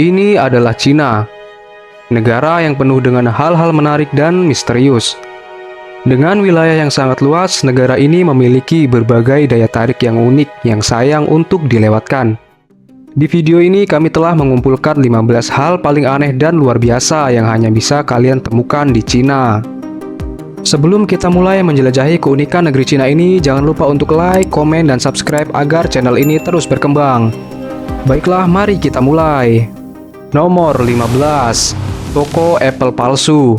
Ini adalah Cina, negara yang penuh dengan hal-hal menarik dan misterius. Dengan wilayah yang sangat luas, negara ini memiliki berbagai daya tarik yang unik yang sayang untuk dilewatkan. Di video ini kami telah mengumpulkan 15 hal paling aneh dan luar biasa yang hanya bisa kalian temukan di Cina. Sebelum kita mulai menjelajahi keunikan negeri Cina ini, jangan lupa untuk like, komen, dan subscribe agar channel ini terus berkembang. Baiklah, mari kita mulai. Nomor 15. Toko Apple palsu.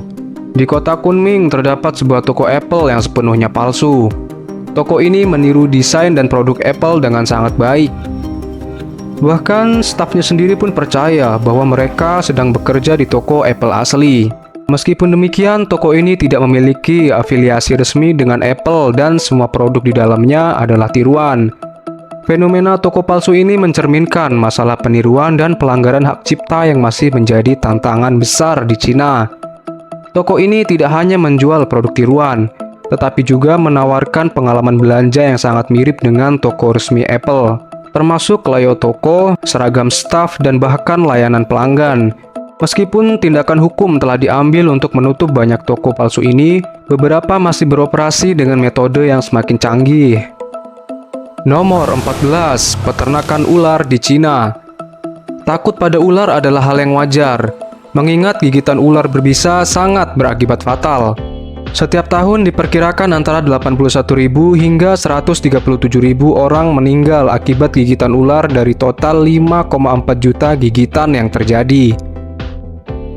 Di kota Kunming terdapat sebuah toko Apple yang sepenuhnya palsu. Toko ini meniru desain dan produk Apple dengan sangat baik. Bahkan stafnya sendiri pun percaya bahwa mereka sedang bekerja di toko Apple asli. Meskipun demikian, toko ini tidak memiliki afiliasi resmi dengan Apple dan semua produk di dalamnya adalah tiruan. Fenomena toko palsu ini mencerminkan masalah peniruan dan pelanggaran hak cipta yang masih menjadi tantangan besar di Cina. Toko ini tidak hanya menjual produk tiruan, tetapi juga menawarkan pengalaman belanja yang sangat mirip dengan toko resmi Apple, termasuk layout toko, seragam staf, dan bahkan layanan pelanggan. Meskipun tindakan hukum telah diambil untuk menutup banyak toko palsu ini, beberapa masih beroperasi dengan metode yang semakin canggih. Nomor 14. Peternakan ular di Cina. Takut pada ular adalah hal yang wajar, mengingat gigitan ular berbisa sangat berakibat fatal. Setiap tahun diperkirakan antara 81.000 hingga 137.000 orang meninggal akibat gigitan ular dari total 5,4 juta gigitan yang terjadi.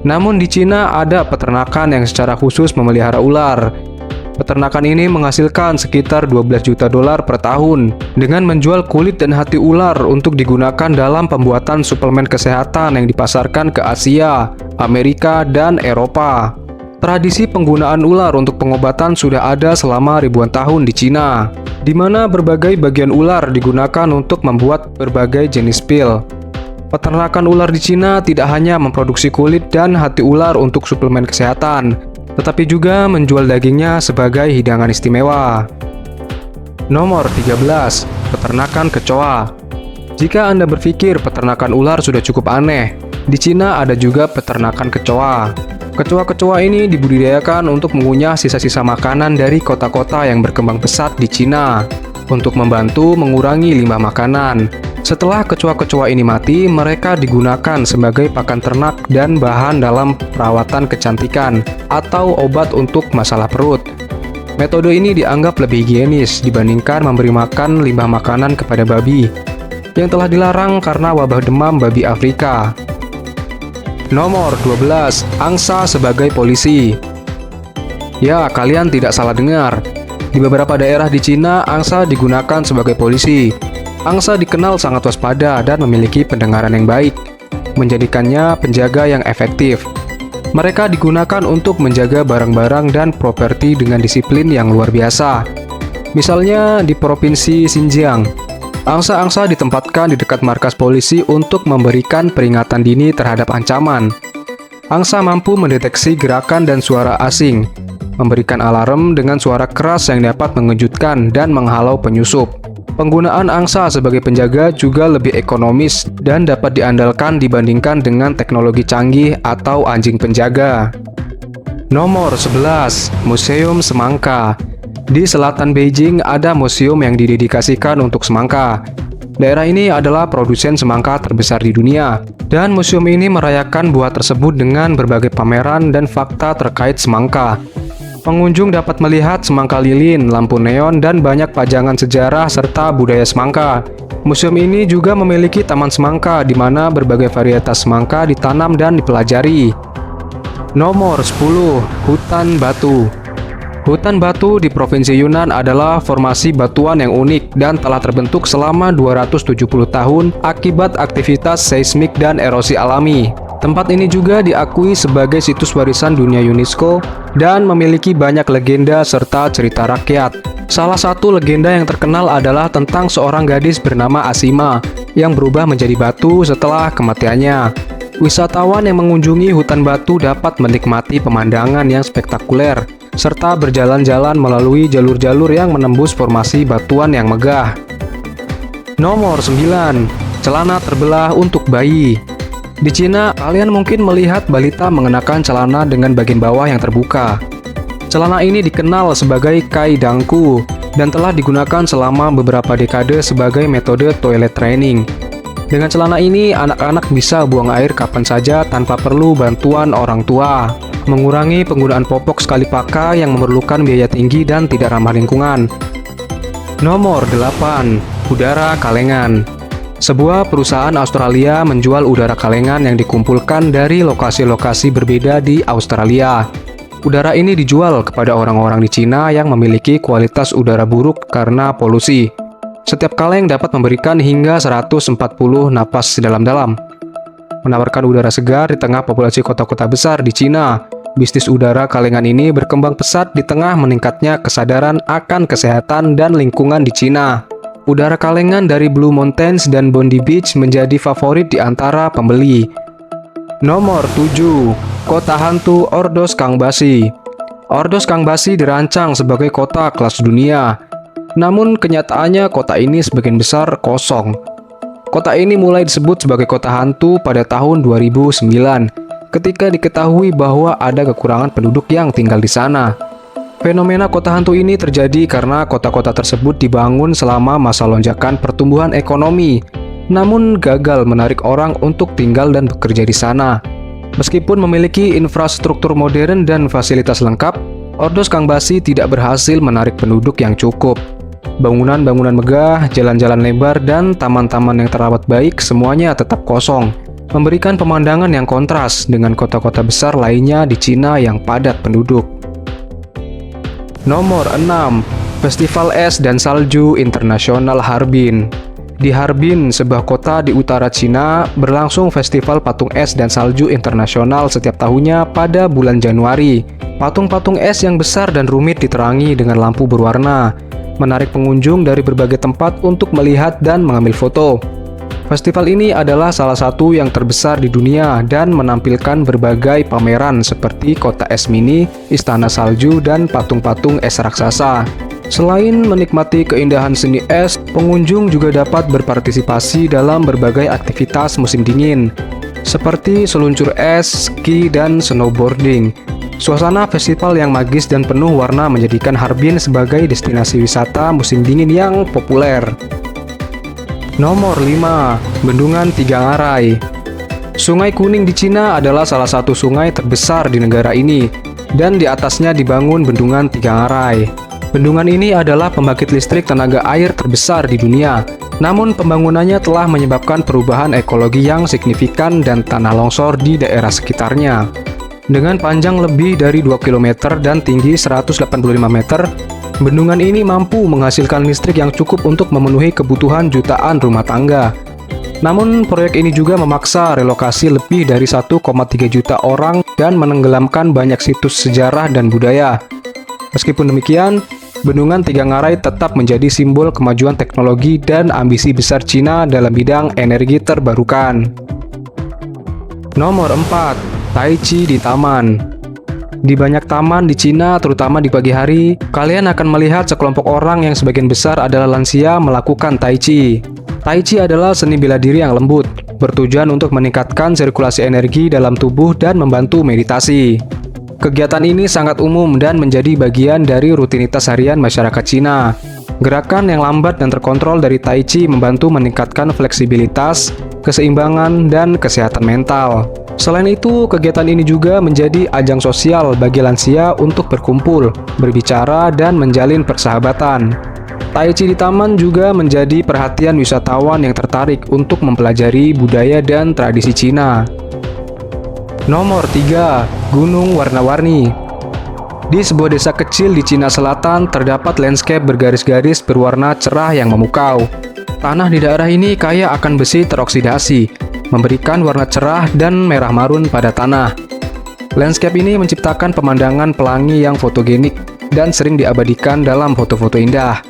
Namun di Cina ada peternakan yang secara khusus memelihara ular. Peternakan ini menghasilkan sekitar 12 juta dolar per tahun dengan menjual kulit dan hati ular untuk digunakan dalam pembuatan suplemen kesehatan yang dipasarkan ke Asia, Amerika, dan Eropa. Tradisi penggunaan ular untuk pengobatan sudah ada selama ribuan tahun di Cina, di mana berbagai bagian ular digunakan untuk membuat berbagai jenis pil. Peternakan ular di Cina tidak hanya memproduksi kulit dan hati ular untuk suplemen kesehatan, tetapi juga menjual dagingnya sebagai hidangan istimewa. Nomor 13. Peternakan kecoa. Jika Anda berpikir peternakan ular sudah cukup aneh, di Cina ada juga peternakan kecoa. Kecoa-kecoa ini dibudidayakan untuk mengunyah sisa-sisa makanan dari kota-kota yang berkembang pesat di Cina untuk membantu mengurangi limbah makanan. Setelah kecoa-kecoa ini mati, mereka digunakan sebagai pakan ternak dan bahan dalam perawatan kecantikan atau obat untuk masalah perut. Metode ini dianggap lebih higienis dibandingkan memberi makan limbah makanan kepada babi, yang telah dilarang karena wabah demam babi Afrika. Nomor 12. Angsa sebagai polisi. Ya, kalian tidak salah dengar. Di beberapa daerah di Cina, angsa digunakan sebagai polisi. Angsa dikenal sangat waspada dan memiliki pendengaran yang baik, menjadikannya penjaga yang efektif. Mereka digunakan untuk menjaga barang-barang dan properti dengan disiplin yang luar biasa. Misalnya di Provinsi Xinjiang, angsa-angsa ditempatkan di dekat markas polisi untuk memberikan peringatan dini terhadap ancaman. Angsa mampu mendeteksi gerakan dan suara asing, memberikan alarm dengan suara keras yang dapat mengejutkan dan menghalau penyusup. Penggunaan angsa sebagai penjaga juga lebih ekonomis dan dapat diandalkan dibandingkan dengan teknologi canggih atau anjing penjaga. Nomor 11. Museum Semangka. Di selatan Beijing ada museum yang didedikasikan untuk semangka. Daerah ini adalah produsen semangka terbesar di dunia, dan museum ini merayakan buah tersebut dengan berbagai pameran dan fakta terkait semangka. Pengunjung dapat melihat semangka lilin, lampu neon, dan banyak pajangan sejarah serta budaya semangka. Museum ini juga memiliki taman semangka di mana berbagai varietas semangka ditanam dan dipelajari. Nomor 10. Hutan batu. Hutan batu di Provinsi Yunnan adalah formasi batuan yang unik dan telah terbentuk selama 270 tahun akibat aktivitas seismik dan erosi alami. Tempat ini juga diakui sebagai situs warisan dunia UNESCO dan memiliki banyak legenda serta cerita rakyat. Salah satu legenda yang terkenal adalah tentang seorang gadis bernama Asima yang berubah menjadi batu setelah kematiannya. Wisatawan yang mengunjungi hutan batu dapat menikmati pemandangan yang spektakuler, serta berjalan-jalan melalui jalur-jalur yang menembus formasi batuan yang megah. Nomor 9. Celana terbelah untuk bayi. Di Cina, kalian mungkin melihat balita mengenakan celana dengan bagian bawah yang terbuka. Celana ini dikenal sebagai kai dangku dan telah digunakan selama beberapa dekade sebagai metode toilet training. Dengan celana ini, anak-anak bisa buang air kapan saja tanpa perlu bantuan orang tua, mengurangi penggunaan popok sekali pakai yang memerlukan biaya tinggi dan tidak ramah lingkungan. Nomor 8. Udara kalengan. Sebuah perusahaan Australia menjual udara kalengan yang dikumpulkan dari lokasi-lokasi berbeda di Australia. Udara ini dijual kepada orang-orang di Cina yang memiliki kualitas udara buruk karena polusi. Setiap kaleng dapat memberikan hingga 140 napas dalam-dalam. Menawarkan udara segar di tengah populasi kota-kota besar di Cina, bisnis udara kalengan ini berkembang pesat di tengah meningkatnya kesadaran akan kesehatan dan lingkungan di Cina. Udara kalengan dari Blue Mountains dan Bondi Beach menjadi favorit di antara pembeli. Nomor 7. Kota Hantu Ordos Kangbasi. Ordos Kangbasi dirancang sebagai kota kelas dunia. Namun kenyataannya kota ini sebagian besar kosong. Kota ini mulai disebut sebagai kota hantu pada tahun 2009 ketika diketahui bahwa ada kekurangan penduduk yang tinggal di sana. Fenomena kota hantu ini terjadi karena kota-kota tersebut dibangun selama masa lonjakan pertumbuhan ekonomi, namun gagal menarik orang untuk tinggal dan bekerja di sana. Meskipun memiliki infrastruktur modern dan fasilitas lengkap, Ordos Kangbasi tidak berhasil menarik penduduk yang cukup. Bangunan-bangunan megah, jalan-jalan lebar, dan taman-taman yang terawat baik semuanya tetap kosong, memberikan pemandangan yang kontras dengan kota-kota besar lainnya di Cina yang padat penduduk. Nomor 6. Festival Es dan Salju Internasional Harbin. Di Harbin, sebuah kota di utara Cina, berlangsung festival patung es dan salju internasional setiap tahunnya pada bulan Januari. Patung-patung es yang besar dan rumit diterangi dengan lampu berwarna, menarik pengunjung dari berbagai tempat untuk melihat dan mengambil foto. Festival ini adalah salah satu yang terbesar di dunia dan menampilkan berbagai pameran seperti kota es mini, istana salju, dan patung-patung es raksasa. Selain menikmati keindahan seni es, pengunjung juga dapat berpartisipasi dalam berbagai aktivitas musim dingin, seperti seluncur es, ski, dan snowboarding. Suasana festival yang magis dan penuh warna menjadikan Harbin sebagai destinasi wisata musim dingin yang populer. Nomor 5. Bendungan Tiga Ngarai. Sungai Kuning di Cina adalah salah satu sungai terbesar di negara ini, dan di atasnya dibangun Bendungan Tiga Ngarai. Bendungan ini adalah pembangkit listrik tenaga air terbesar di dunia, namun pembangunannya telah menyebabkan perubahan ekologi yang signifikan dan tanah longsor di daerah sekitarnya. Dengan panjang lebih dari 2 km dan tinggi 185 meter, bendungan ini mampu menghasilkan listrik yang cukup untuk memenuhi kebutuhan jutaan rumah tangga. Namun, proyek ini juga memaksa relokasi lebih dari 1,3 juta orang dan menenggelamkan banyak situs sejarah dan budaya. Meskipun demikian, Bendungan Tiga Ngarai tetap menjadi simbol kemajuan teknologi dan ambisi besar Cina dalam bidang energi terbarukan. Nomor 4. Tai Chi di taman. Di banyak taman di Cina, terutama di pagi hari, kalian akan melihat sekelompok orang yang sebagian besar adalah lansia melakukan Tai Chi. Tai Chi adalah seni bela diri yang lembut, bertujuan untuk meningkatkan sirkulasi energi dalam tubuh dan membantu meditasi. Kegiatan ini sangat umum dan menjadi bagian dari rutinitas harian masyarakat Cina. Gerakan yang lambat dan terkontrol dari Tai Chi membantu meningkatkan fleksibilitas, keseimbangan, dan kesehatan mental. Selain itu, kegiatan ini juga menjadi ajang sosial bagi lansia untuk berkumpul, berbicara, dan menjalin persahabatan. Tai Chi di taman juga menjadi perhatian wisatawan yang tertarik untuk mempelajari budaya dan tradisi Cina. Nomor 3. Gunung Warna-Warni. Di sebuah desa kecil di Cina Selatan, terdapat landscape bergaris-garis berwarna cerah yang memukau. Tanah di daerah ini kaya akan besi teroksidasi, memberikan warna cerah dan merah marun pada tanah. Landscape ini menciptakan pemandangan pelangi yang fotogenik dan sering diabadikan dalam foto-foto indah.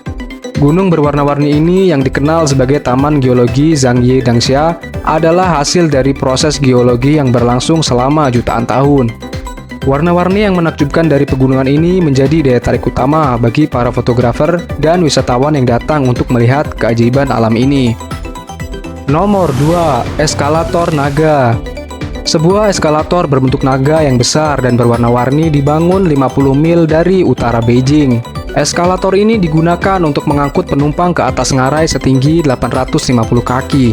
Gunung berwarna-warni ini yang dikenal sebagai Taman Geologi Zhangye Dangxia adalah hasil dari proses geologi yang berlangsung selama jutaan tahun. Warna-warni yang menakjubkan dari pegunungan ini menjadi daya tarik utama bagi para fotografer dan wisatawan yang datang untuk melihat keajaiban alam ini. Nomor 2. Eskalator Naga. Sebuah eskalator berbentuk naga yang besar dan berwarna-warni dibangun 50 mil dari utara Beijing. Eskalator ini digunakan untuk mengangkut penumpang ke atas ngarai setinggi 850 kaki.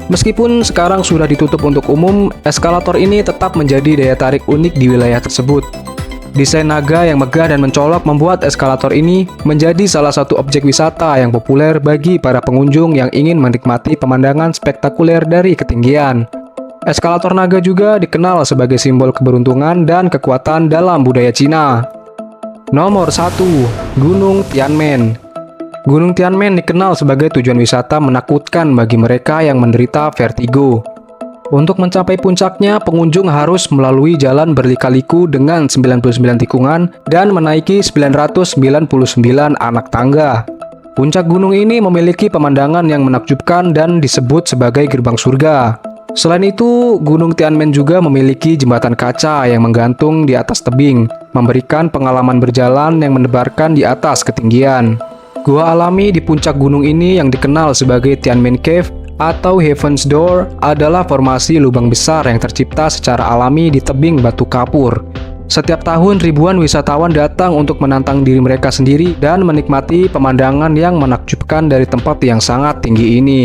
Meskipun sekarang sudah ditutup untuk umum, eskalator ini tetap menjadi daya tarik unik di wilayah tersebut. Desain naga yang megah dan mencolok membuat eskalator ini menjadi salah satu objek wisata yang populer bagi para pengunjung yang ingin menikmati pemandangan spektakuler dari ketinggian. Eskalator naga juga dikenal sebagai simbol keberuntungan dan kekuatan dalam budaya Cina. Nomor 1. Gunung Tianmen. Gunung Tianmen dikenal sebagai tujuan wisata menakutkan bagi mereka yang menderita vertigo. Untuk mencapai puncaknya, pengunjung harus melalui jalan berlika-liku dengan 99 tikungan dan menaiki 999 anak tangga. Puncak gunung ini memiliki pemandangan yang menakjubkan dan disebut sebagai gerbang surga. Selain itu, Gunung Tianmen juga memiliki jembatan kaca yang menggantung di atas tebing, memberikan pengalaman berjalan yang menebarkan di atas ketinggian. Gua alami di puncak gunung ini yang dikenal sebagai Tianmen Cave atau Heaven's Door adalah formasi lubang besar yang tercipta secara alami di tebing batu kapur. Setiap tahun ribuan wisatawan datang untuk menantang diri mereka sendiri dan menikmati pemandangan yang menakjubkan dari tempat yang sangat tinggi ini.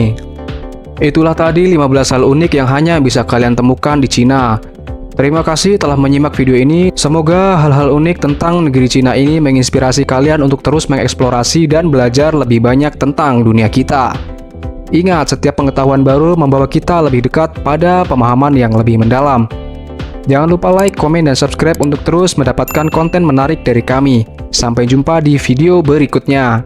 Itulah tadi 15 hal unik yang hanya bisa kalian temukan di Cina. Terima kasih telah menyimak video ini. Semoga hal-hal unik tentang negeri Cina ini menginspirasi kalian untuk terus mengeksplorasi dan belajar lebih banyak tentang dunia kita. Ingat, setiap pengetahuan baru membawa kita lebih dekat pada pemahaman yang lebih mendalam. Jangan lupa like, komen, dan subscribe untuk terus mendapatkan konten menarik dari kami. Sampai jumpa di video berikutnya.